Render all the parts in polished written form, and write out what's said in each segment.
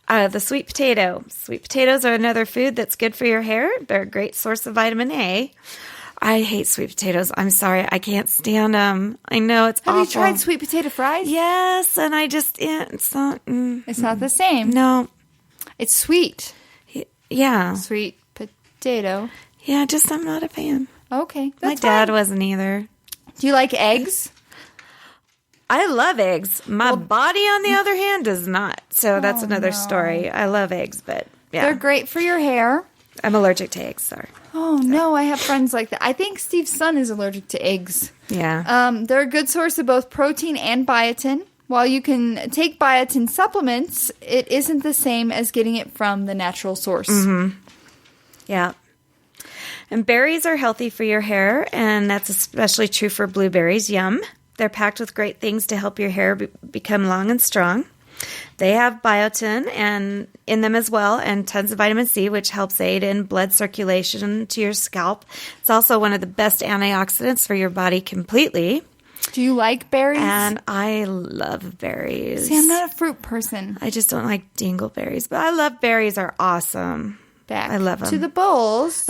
The sweet potato. Sweet potatoes are another food that's good for your hair. They're a great source of vitamin A. I hate sweet potatoes. I'm sorry. I can't stand them. I know it's awful. Have you tried sweet potato fries? Yes, and I just, it's not. It's not the same. No. It's sweet. Yeah. Sweet potato. Yeah, just I'm not a fan. Okay. My dad wasn't either. Do you like eggs? I love eggs. My body, on the other hand, does not. So that's another story. I love eggs, but yeah. They're great for your hair. I'm allergic to eggs, sorry. Oh, no, I have friends like that. I think Steve's son is allergic to eggs. Yeah. They're a good source of both protein and biotin. While you can take biotin supplements, it isn't the same as getting it from the natural source. Mm-hmm. Yeah. And berries are healthy for your hair, and that's especially true for blueberries. Yum. They're packed with great things to help your hair become long and strong. They have biotin and in them as well, and tons of vitamin C, which helps aid in blood circulation to your scalp. It's also one of the best antioxidants for your body completely. Do you like berries? And I love berries. See, I'm not a fruit person. I just don't like dingleberries, but I love berries. Are awesome. Back I love them. to the bowls.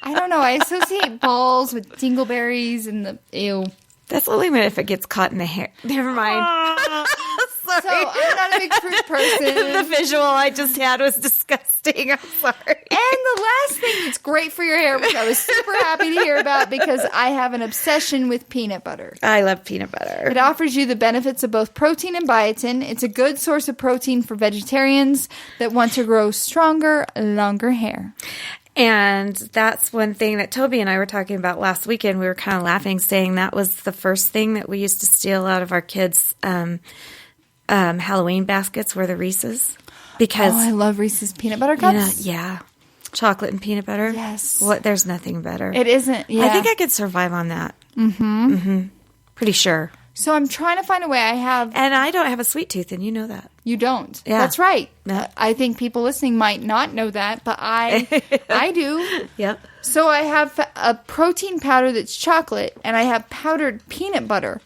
I don't know. I associate balls with dingleberries and the ew. That's only if it gets caught in the hair. Never mind. Sorry. So I'm not a big fruit person. The visual I just had was disgusting. I'm sorry. And the last thing that's great for your hair, which I was super happy to hear about because I have an obsession with peanut butter. I love peanut butter. It offers you the benefits of both protein and biotin. It's a good source of protein for vegetarians that want to grow stronger, longer hair. And that's one thing that Toby and I were talking about last weekend. We were kind of laughing, saying that was the first thing that we used to steal out of our kids' Halloween baskets were the Reese's. Because I love Reese's peanut butter cups. Yeah. Chocolate and peanut butter. Yes. There's nothing better. It isn't. Yeah. I think I could survive on that. Mm-hmm. Mm-hmm. Pretty sure. So I'm trying to find a way. And I don't have a sweet tooth, and you know that. You don't. Yeah. That's right. No. I think people listening might not know that, but I do. Yep. So I have a protein powder that's chocolate, and I have powdered peanut butter.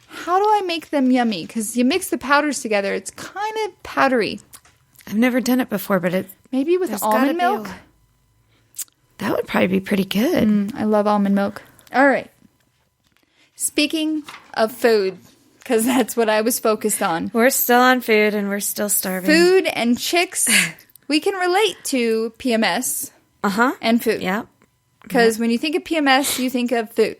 How do I make them yummy? Because you mix the powders together, it's kind of powdery. I've never done it before, but maybe with almond milk. That would probably be pretty good. I love almond milk. All right. Speaking of food, because that's what I was focused on. We're still on food and we're still starving. Food and chicks, we can relate to PMS and food. Yeah. Because when you think of PMS, you think of food.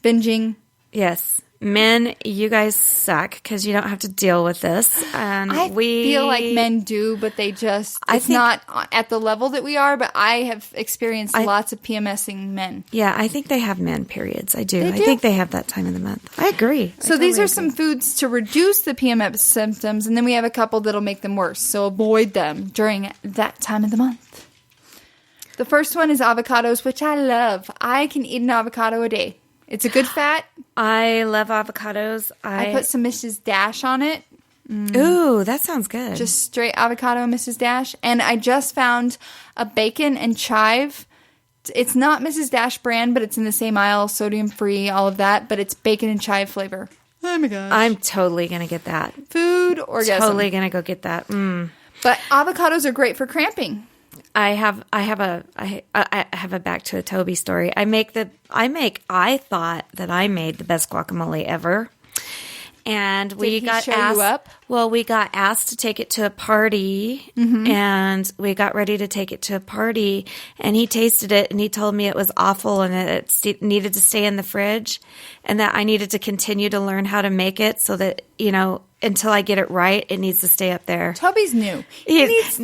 Binging. Yes. Men, you guys suck because you don't have to deal with this. And I feel like men do, but they just, it's not at the level that we are, but I have experienced lots of PMSing men. Yeah, I think they have men periods. I do. They do? I think they have that time of the month. I agree. So these are some foods to reduce the PMS symptoms, and then we have a couple that'll make them worse. So avoid them during that time of the month. The first one is avocados, which I love. I can eat an avocado a day. It's a good fat. I love avocados. I put some Mrs. Dash on it. Ooh, that sounds good. Just straight avocado and Mrs. Dash. And I just found a bacon and chive. It's not Mrs. Dash brand, but it's in the same aisle, sodium-free, all of that. But it's bacon and chive flavor. Oh, my gosh. I'm totally going to get that. Food orgasm. Totally going to go get that. But avocados are great for cramping. I have a back to a Toby story. I thought that I made the best guacamole ever. And we got asked. Well, we got asked to take it to a party, and we got ready to take it to a party. And he tasted it, and he told me it was awful, and that it needed to stay in the fridge, and that I needed to continue to learn how to make it, so that until I get it right, it needs to stay up there. Toby's new. He was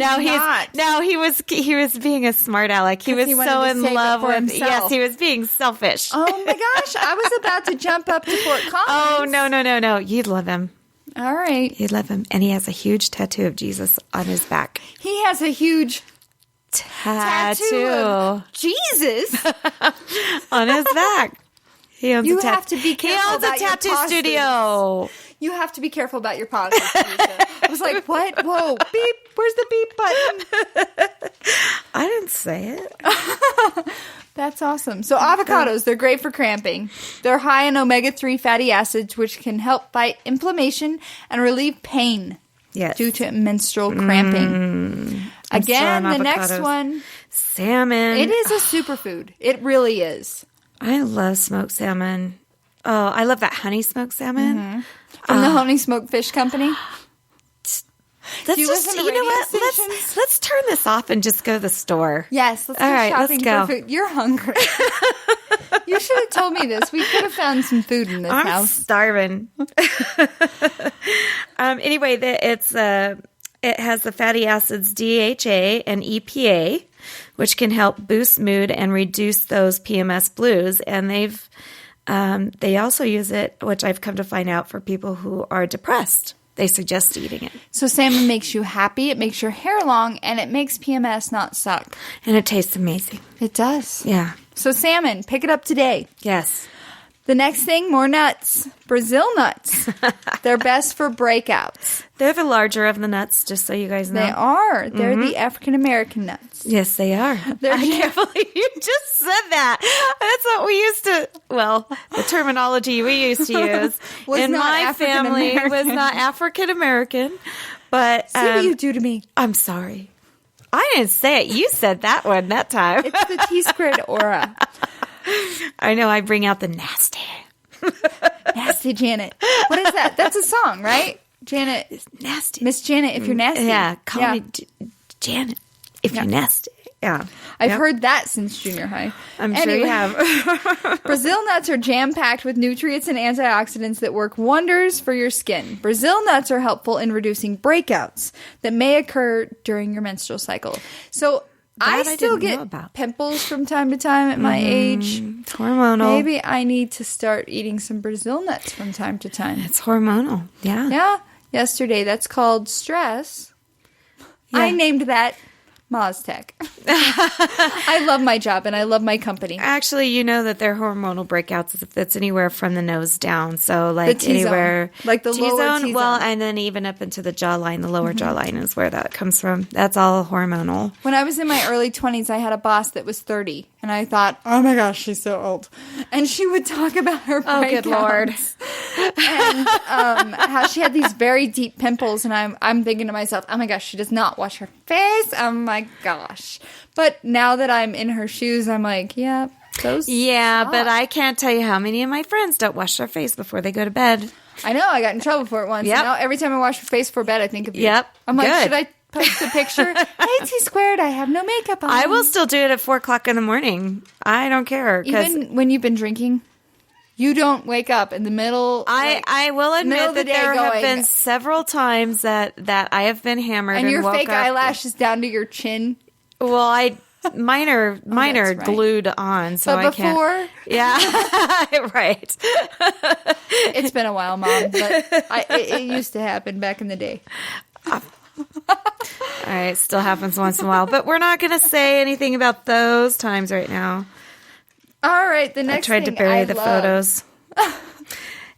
being a smart aleck. He was so in love with himself. Yes, he was being selfish. Oh my gosh, I was about to jump up to Fort Collins. Oh no. You'd love him. All right. You'd love him. And he has a huge tattoo of Jesus on his back. He has a huge tattoo of Jesus on his back. He owns you have to be careful. He owns a tattoo studio. You have to be careful about your pauses, Teresa. I was like, what? Whoa, beep. Where's the beep button? I didn't say it. That's awesome. So avocados, they're great for cramping. They're high in omega-3 fatty acids, which can help fight inflammation and relieve pain. Yes. Due to menstrual cramping. Again, the next one. Salmon. It is a superfood. It really is. I love smoked salmon. Oh, I love that honey smoked salmon. Mm-hmm. From the Honey Smoked Fish Company. Let's let's turn this off and just go to the store. Yes, let's go shopping for food. You're hungry. You should have told me this. We could have found some food in this house. I'm starving. Anyway, it has the fatty acids DHA and EPA, which can help boost mood and reduce those PMS blues. And they also use it, which I've come to find out, for people who are depressed. They suggest eating it. So salmon makes you happy, it makes your hair long, and it makes PMS not suck. And it tastes amazing. It does. Yeah. So salmon, pick it up today. Yes. The next thing, more nuts. Brazil nuts. They're best for breakouts. They're the larger of the nuts, just so you guys know. They are. They're the African-American nuts. Yes, they are. I can't believe you just said that. That's what we used to, the terminology we used to use in my family was not African-American. But see what you do to me. I'm sorry. I didn't say it. You said that one that time. It's the T-squared aura. I know. I bring out the nasty. Nasty Janet. What is that? That's a song, right? Janet. It's nasty. Miss Janet, if you're nasty. Yeah. Call me Janet if you're nasty. Yeah. I've heard that since junior high. I'm sure you have. Brazil nuts are jam-packed with nutrients and antioxidants that work wonders for your skin. Brazil nuts are helpful in reducing breakouts that may occur during your menstrual cycle. So I still get pimples from time to time at my age. It's hormonal. Maybe I need to start eating some Brazil nuts from time to time. It's hormonal. Yeah. Yeah. Yesterday, that's called stress. Yeah. I named that Maztec. I love my job and I love my company. Actually, you know that they're hormonal breakouts if it's anywhere from the nose down. So like the T-zone. Anywhere. Like the lower T-zone. Well, and then even up into the jawline, the lower jawline is where that comes from. That's all hormonal. When I was in my early 20s, I had a boss that was 30. And I thought, oh my gosh, she's so old. And she would talk about her breakouts. Oh, good Lord. And how she had these very deep pimples. And I'm thinking to myself, oh my gosh, she does not wash her face. Oh my gosh. But now that I'm in her shoes, I'm like, yeah, those suck. But I can't tell you how many of my friends don't wash their face before they go to bed. I know. I got in trouble for it once. Yep. And now every time I wash my face before bed, I think of you. Yep. I'm like, good. Should I post a picture? Hey, T-squared, I have no makeup on. I will still do it at 4 o'clock in the morning. I don't care. Even when you've been drinking? You don't wake up in the middle. I will admit that there have been several times that I have been hammered and your woke fake up. eyelashes down to your chin. Well, mine are right. glued on, so but I can't. Before, yeah, right. It's been a while, Mom, but it used to happen back in the day. All right, it still happens once in a while, but we're not going to say anything about those times right now. All right, the next I tried to bury the photos.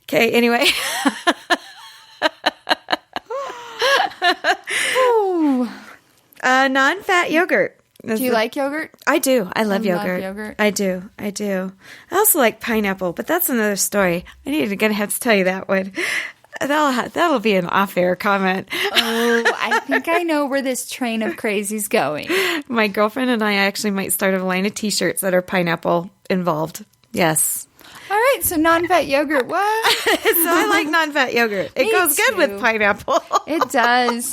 Okay, anyway. Non-fat yogurt. Do you like yogurt? I do. I love yogurt. I do. I also like pineapple, but that's another story. Gonna have to tell you that one. That'll be an off-air comment. Oh, I think I know where this train of crazy's going. My girlfriend and I actually might start a line of T-shirts that are pineapple involved. Yes. All right, so non-fat yogurt. What? So I like non-fat yogurt. It goes good with pineapple. It does.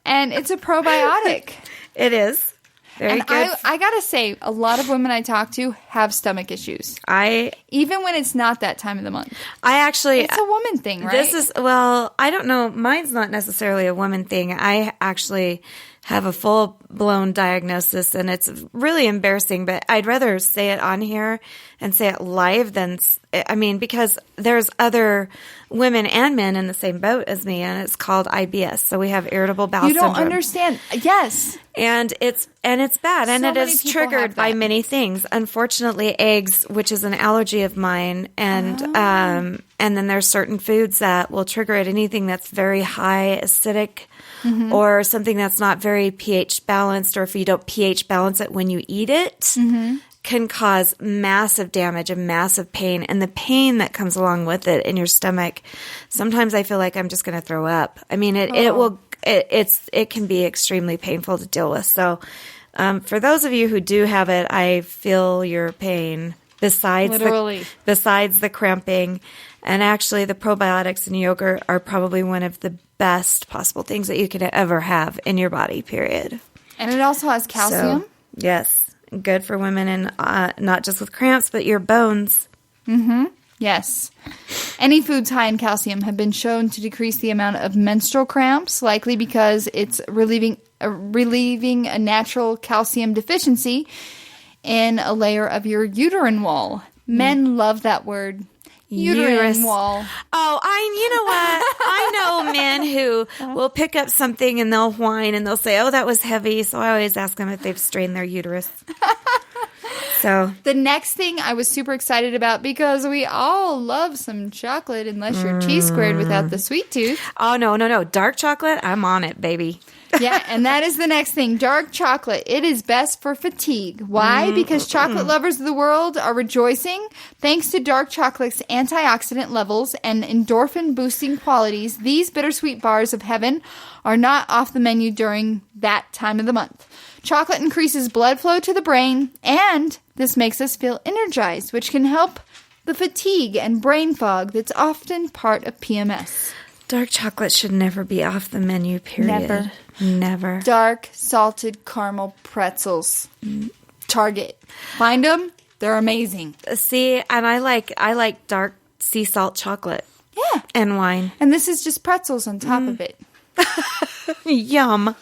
And it's a probiotic. It is. Very good. I gotta say, a lot of women I talk to have stomach issues. Even when it's not that time of the month. It's a woman thing, right? I don't know. Mine's not necessarily a woman thing. I actually have a full-blown diagnosis, and it's really embarrassing, but I'd rather say it on here and say it live than, because there's other women and men in the same boat as me, and it's called IBS. So we have irritable bowel syndrome. You don't understand. Yes. And it's bad, and it is triggered by many things. Unfortunately, eggs, which is an allergy of mine, and then there's certain foods that will trigger it. Anything that's very high acidic, or something that's not very pH balanced, or if you don't pH balance it when you eat it, can cause massive damage and massive pain. And the pain that comes along with it in your stomach, sometimes I feel like I'm just going to throw up. It will it can be extremely painful to deal with. So for those of you who do have it, I feel your pain. Besides the cramping, and actually the probiotics in yogurt are probably one of the best possible things that you could ever have in your body, period. And it also has calcium. So, yes. Good for women, and not just with cramps, but your bones. Mm-hmm. Yes. Any foods high in calcium have been shown to decrease the amount of menstrual cramps, likely because it's relieving a natural calcium deficiency in a layer of your uterine wall. Men love that word. Uterine wall. Oh, you know what? I know men who will pick up something and they'll whine and they'll say, "Oh, that was heavy." So I always ask them if they've strained their uterus. So the next thing I was super excited about, because we all love some chocolate unless you're T-squared without the sweet tooth. Oh, no. Dark chocolate, I'm on it, baby. Yeah, and that is the next thing. Dark chocolate. It is best for fatigue. Why? Because chocolate lovers of the world are rejoicing. Thanks to dark chocolate's antioxidant levels and endorphin-boosting qualities, these bittersweet bars of heaven are not off the menu during that time of the month. Chocolate increases blood flow to the brain, and this makes us feel energized, which can help the fatigue and brain fog that's often part of PMS. Dark chocolate should never be off the menu, period. Never. Dark salted caramel pretzels. Target. Find them. They're amazing. See, and I like dark sea salt chocolate. Yeah. And wine. And this is just pretzels on top of it. Yum.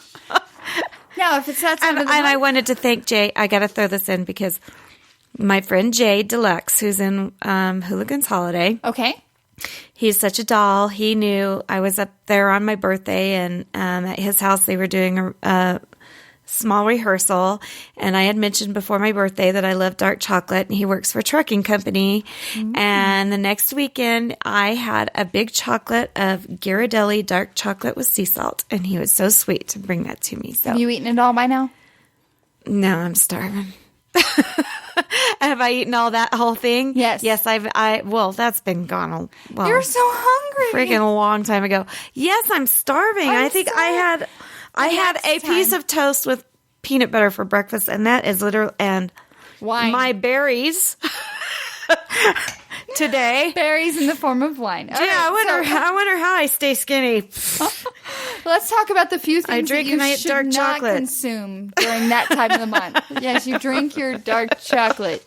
Now, if it's that time of the month, I wanted to thank Jay. I got to throw this in because my friend Jay Deluxe, who's in Hooligans Holiday. Okay. He's such a doll. He knew I was up there on my birthday, and at his house they were doing a small rehearsal. And I had mentioned before my birthday that I love dark chocolate, and he works for a trucking company. Mm-hmm. And the next weekend, I had a big chocolate of Ghirardelli dark chocolate with sea salt, and he was so sweet to bring that to me. So, have you eaten it all by now? No, I'm starving. Have I eaten all that whole thing? Yes. Yes, well, that's been gone You're so hungry. Freaking a long time ago. Yes, I'm starving. I think I had a piece of toast with peanut butter for breakfast, and that is literally, and wine. My berries today. Berries in the form of wine. Yeah, I wonder how I stay skinny. Let's talk about the few things that you should dark not chocolate. consume during that time of the month. Yes, you drink your dark chocolate.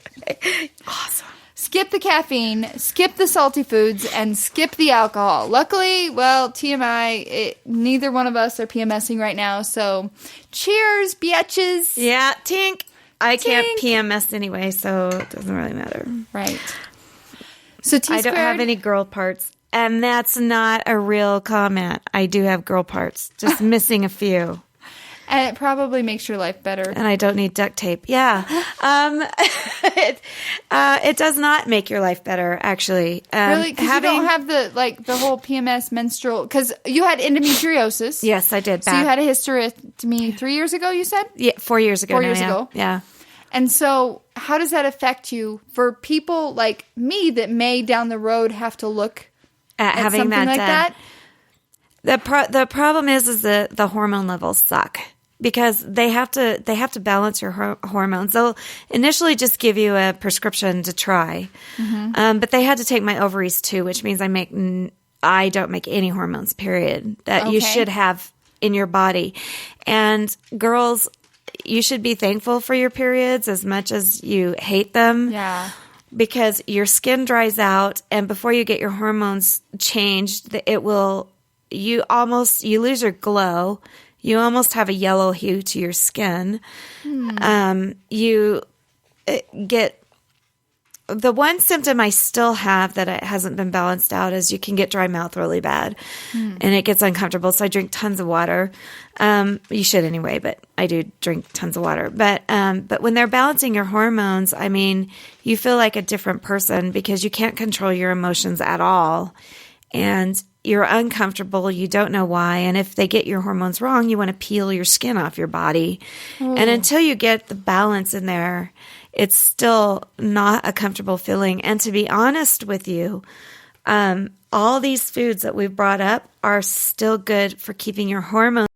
Awesome. Skip the caffeine, skip the salty foods, and skip the alcohol. Luckily, well, TMI, neither one of us are PMSing right now, so cheers, bitches. Yeah, tink. I can't PMS anyway, so it doesn't really matter. Right. So I don't have any girl parts. And that's not a real comment. I do have girl parts, just missing a few. And it probably makes your life better. And I don't need duct tape. Yeah. It does not make your life better, actually. Really? Because you don't have the whole PMS menstrual... Because you had endometriosis. Yes, I did. So you had a hysterectomy 3 years ago, you said? Yeah, 4 years ago. 4 years ago. Yeah. And so how does that affect you for people like me that may down the road have to look at having something like that? The problem is that the hormone levels suck because they have to balance your hormones. They'll initially just give you a prescription to try, but they had to take my ovaries too, which means I don't make any hormones. Period. That you should have in your body, and girls, you should be thankful for your periods as much as you hate them. Yeah. Because your skin dries out, and before you get your hormones changed, you lose your glow. You almost have a yellow hue to your skin. You get the one symptom I still have that it hasn't been balanced out is you can get dry mouth really bad, and it gets uncomfortable. So I drink tons of water. You should anyway, but I do drink tons of water. But when they're balancing your hormones, I mean, you feel like a different person because you can't control your emotions at all, and you're uncomfortable. You don't know why, and if they get your hormones wrong, you want to peel your skin off your body. And until you get the balance in there, it's still not a comfortable feeling. And to be honest with you, All these foods that we've brought up are still good for keeping your hormones